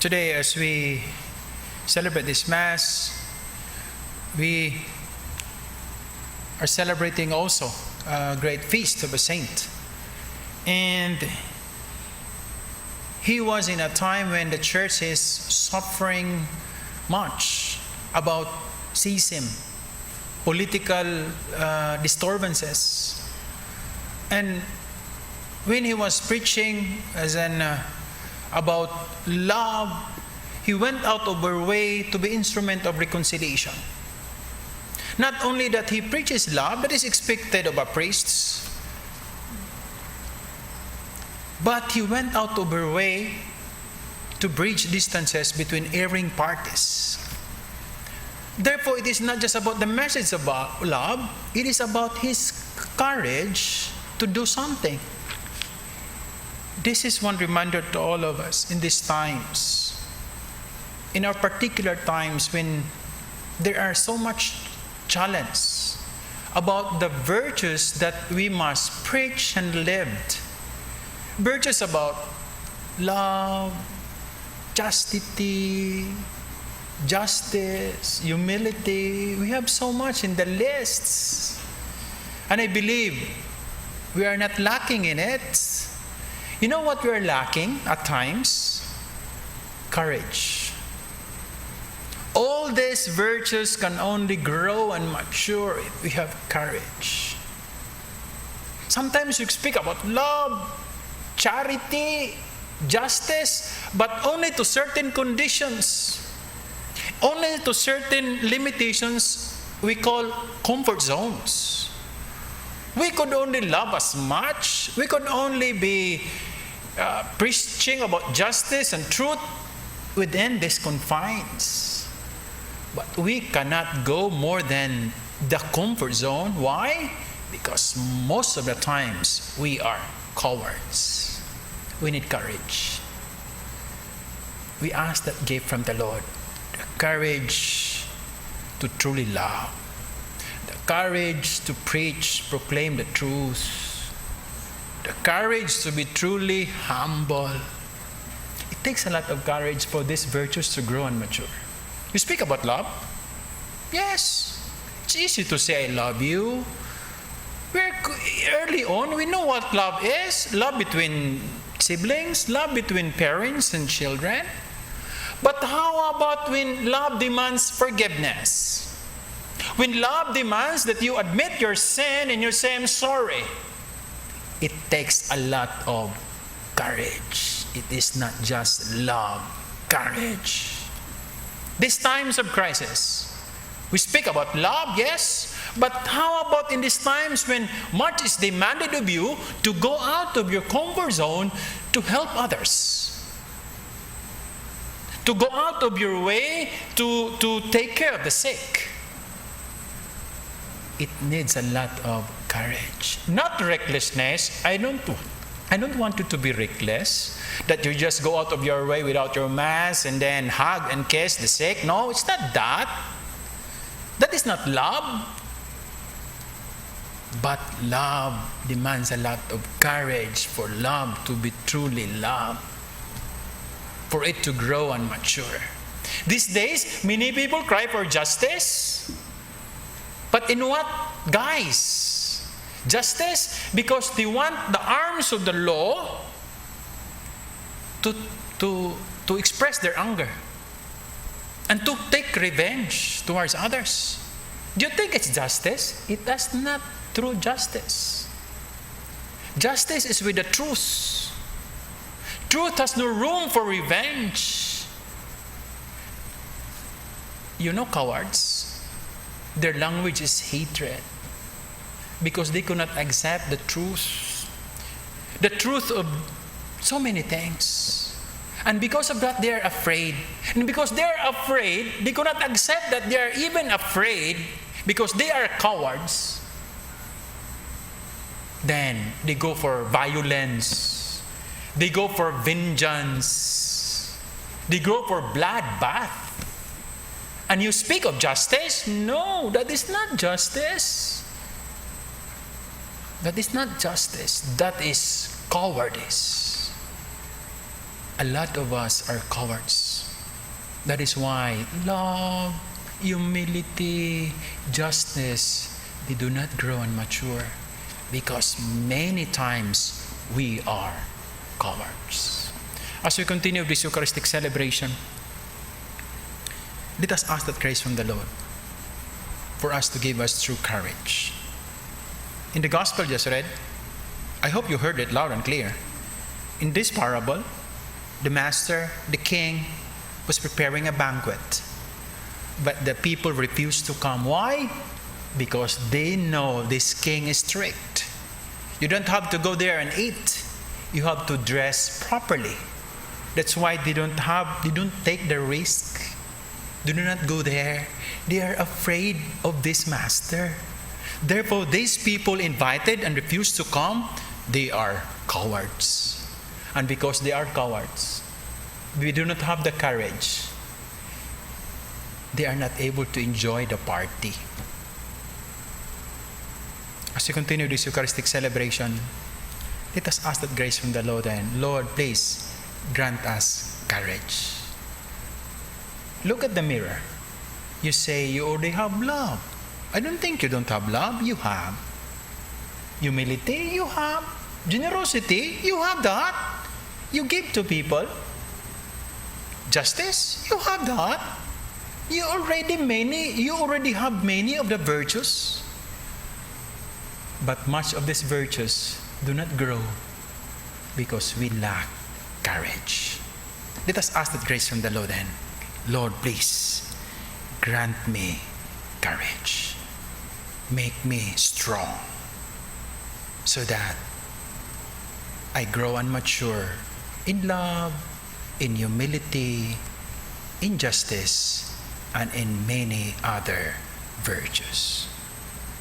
Today, as we celebrate this Mass, we are celebrating also a great feast of a saint. And he was in a time when the church is suffering much about schism, political disturbances. And when he was preaching about love, he went out of her way to be instrument of reconciliation. Not only that he preaches love, that is expected of a priest, but he went out of her way to bridge distances between erring parties. Therefore, it is not just about the message about love, it is about his courage to do something. This is one reminder to all of us in these times, in our particular times when there are so much challenge about the virtues that we must preach and live. Virtues about love, chastity, justice, humility. We have so much in the lists. And I believe we are not lacking in it. You know what we are lacking at times? Courage. All these virtues can only grow and mature if we have courage. Sometimes you speak about love, charity, justice, but only to certain conditions. Only to certain limitations we call comfort zones. We could only love as much. We could only be preaching about justice and truth within these confines. But we cannot go more than the comfort zone. Why? Because most of the times we are cowards. We need courage. We ask that gift from the Lord. The courage to truly love. The courage to preach, proclaim the truth. The courage to be truly humble. It takes a lot of courage for these virtues to grow and mature. You speak about love? Yes. It's easy to say, I love you. Early on, we know what love is. Love between siblings, love between parents and children. But how about when love demands forgiveness? When love demands that you admit your sin and you say, I'm sorry. It takes a lot of courage. It is not just love, courage. These times of crisis, we speak about love, yes, but how about in these times when much is demanded of you to go out of your comfort zone to help others? To go out of your way to take care of the sick? It needs a lot of courage. Not recklessness. I don't want you to be reckless, that you just go out of your way without your mask and then hug and kiss the sick. No, it's not that. That is not love. But love demands a lot of courage for love to be truly love, for it to grow and mature. These days, many people cry for justice. But in what guise? Justice? Because they want the arms of the law to express their anger and to take revenge towards others. Do you think it's justice? It is not true justice. Justice is with the truth. Truth has no room for revenge. You know cowards? Their language is hatred because they cannot accept the truth of so many things. And because of that, they are afraid. And because they are afraid, they cannot accept that they are even afraid because they are cowards. Then they go for violence. They go for vengeance. They go for bloodbath. And you speak of justice? No, that is not justice. That is not justice. That is cowardice. A lot of us are cowards. That is why love, humility, justice, they do not grow and mature because many times we are cowards. As we continue this Eucharistic celebration, let us ask that grace from the Lord for us to give us true courage. In the gospel just read, I hope you heard it loud and clear. In this parable, the master, the king, was preparing a banquet. But the people refused to come. Why? Because they know this king is strict. You don't have to go there and eat. You have to dress properly. That's why they don't take the risk. They do not go there. They are afraid of this master. Therefore, these people invited and refused to come, they are cowards. And because they are cowards, we do not have the courage. They are not able to enjoy the party. As we continue this Eucharistic celebration, let us ask that grace from the Lord and Lord, please grant us courage. Look at the mirror. You say you already have love. I don't think you don't have love. You have. Humility, you have. Generosity, you have that. You give to people. Justice, you have that. You already have many of the virtues. But much of these virtues do not grow because we lack courage. Let us ask that grace from the Lord then. Lord, please grant me courage. Make me strong so that I grow and mature in love, in humility, in justice, and in many other virtues.